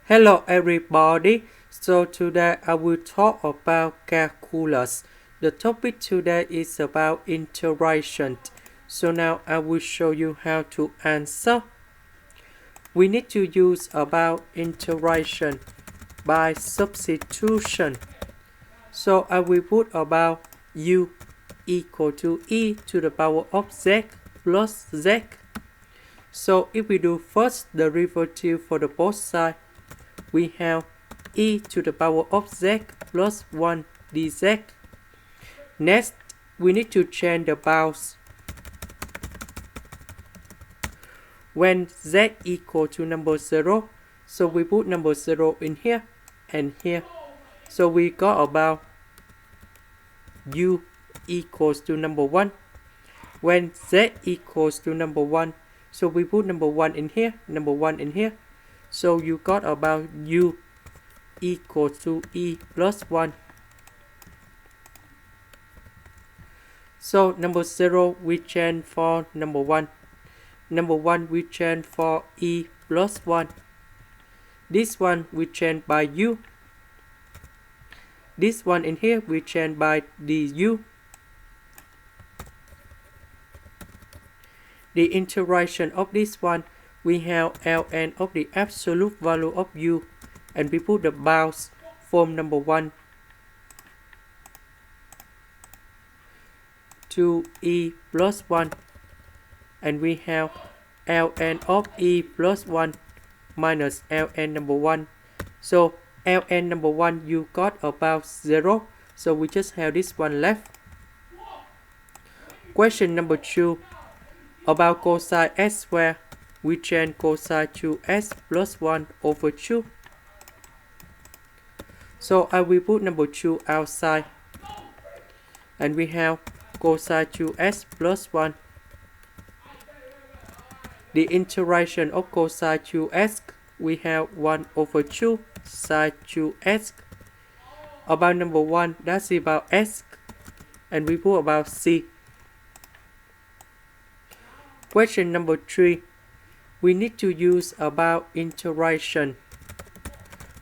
Hello everybody, so today I will talk about calculus. The topic today is about integration. So now I will show you how to answer. We need to use about integration by substitution. So I will put about u equal to e to the power of z plus z. So if we do first derivative for the both sides, we have e to the power of z plus 1 dz. Next, we need to change the bounds. When z equal to number 0, so we put number 0 in here and here. So we got about u equals to number 1. When z equals to number 1, so we put number 1 in here, number 1 in here. So you got about u equals to e plus 1. So number 0 we change for number 1. Number 1 we change for e plus 1. This one we change by u. This one in here we change by du. The integration of this one, we have ln of the absolute value of u, and we put the bounds from number 1 to e plus 1, and we have ln of e plus 1 minus ln number 1. So ln number 1 you got about 0, so we just have this one left. Question number 2, about cosine s squared, we change cosine to s plus 1 over 2. So I will put number 2 outside, and we have cosine to s plus 1. The integration of cosine to s, we have 1 over 2 sine to s. About number 1, that's about s, and we put about c. Question number 3, we need to use about integration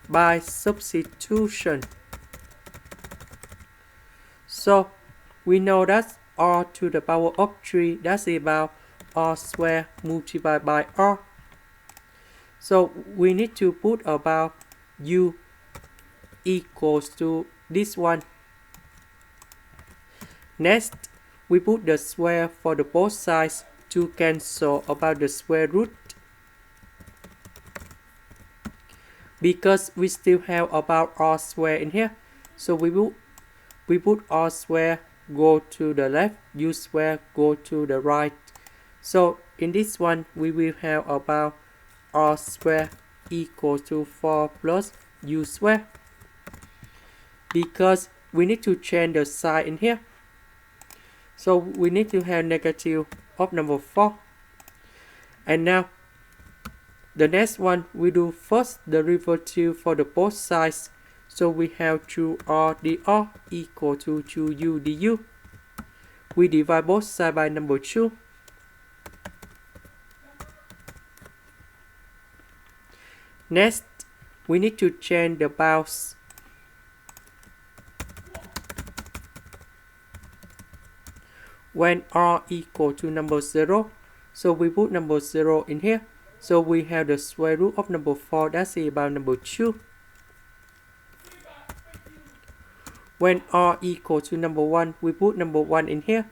by substitution. So we know that r to the power of 3, that's about r squared multiplied by r. So we need to put about u equals to this one. Next, we put the square for the both sides to cancel about the square root, because we still have about r squared in here. So we put r squared go to the left, u squared go to the right. So in this one we will have about r squared equals to 4 plus u squared, because we need to change the sign in here. So we need to have negative of number 4. And now the next one, we do first derivative for the both sides. So we have 2r dr equal to 2u du. We divide both sides by number 2. Next, we need to change the bounds. When r equal to number 0, so we put number 0 in here. So we have the square root of number 4, that's about number 2. When r equal to number 1, we put number 1 in here.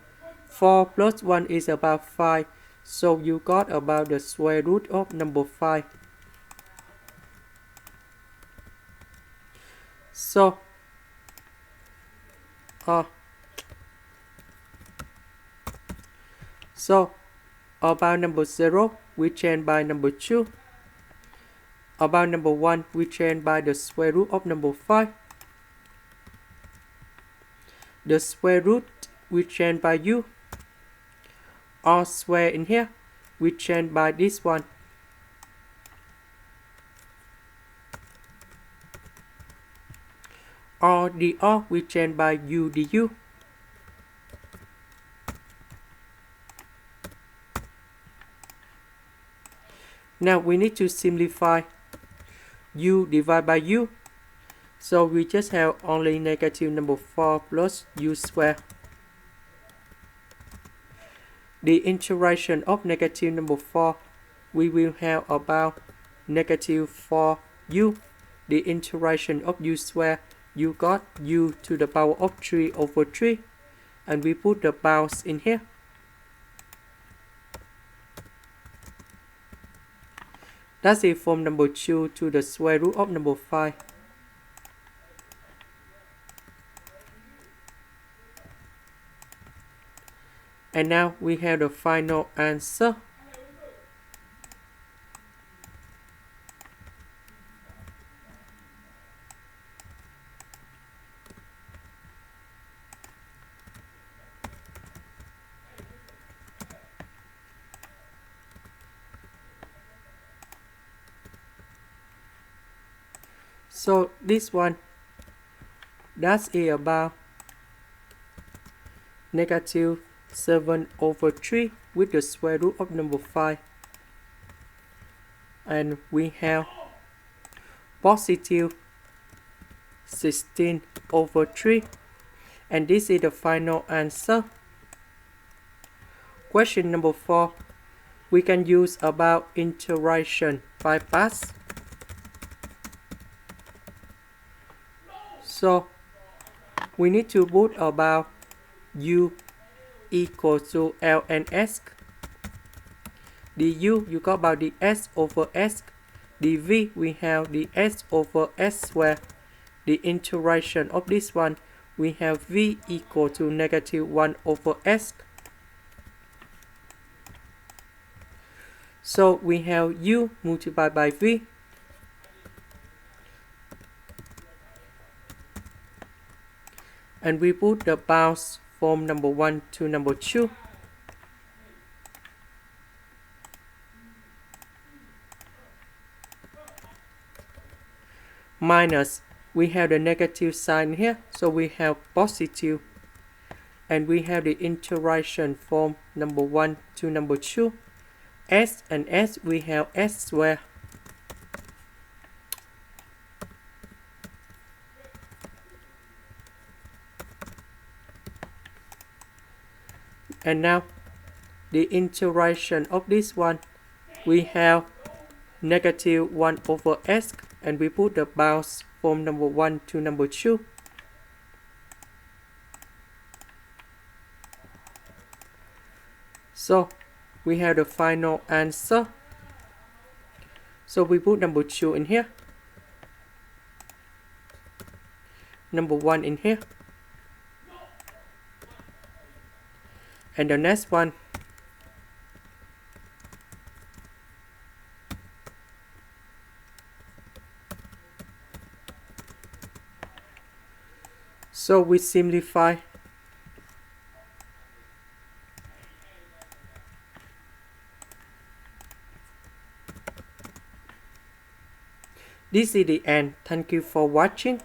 4 plus 1 is about 5. So you got about the square root of number 5. So about number 0, we change by number 2. About number 1, we change by the square root of number 5. The square root, we change by u. R squared in here, we change by this one. R dr, we change by u du. Now we need to simplify. u divided by u. So we just have only negative number 4 plus u squared. The integration of negative number 4, we will have about negative 4u. The integration of u squared, you got u to the power of 3 over 3. And we put the bounds in here. That's it from number 2 to the square root of number 5. And now we have the final answer. So this one, that's it about negative 7 over 3 with the square root of number 5. And we have positive 16 over 3. And this is the final answer. Question number 4. We can use about integration by parts. So we need to put about u equal to L and S. The u, you got about the S over S. The v, we have the S over S squared. The integration of this one, we have v equal to negative 1 over S. So we have u multiplied by v. And we put the bounds from number 1 to number 2. Minus, we have the negative sign here, so we have positive. And we have the integration from number 1 to number 2. S and S, we have S squared. And now, the integration of this one, we have negative 1 over S, and we put the bounds from number 1 to number 2. So, we have the final answer. So, we put number 2 in here. Number 1 in here. And the next one, so we simplify. This is the end. Thank you for watching.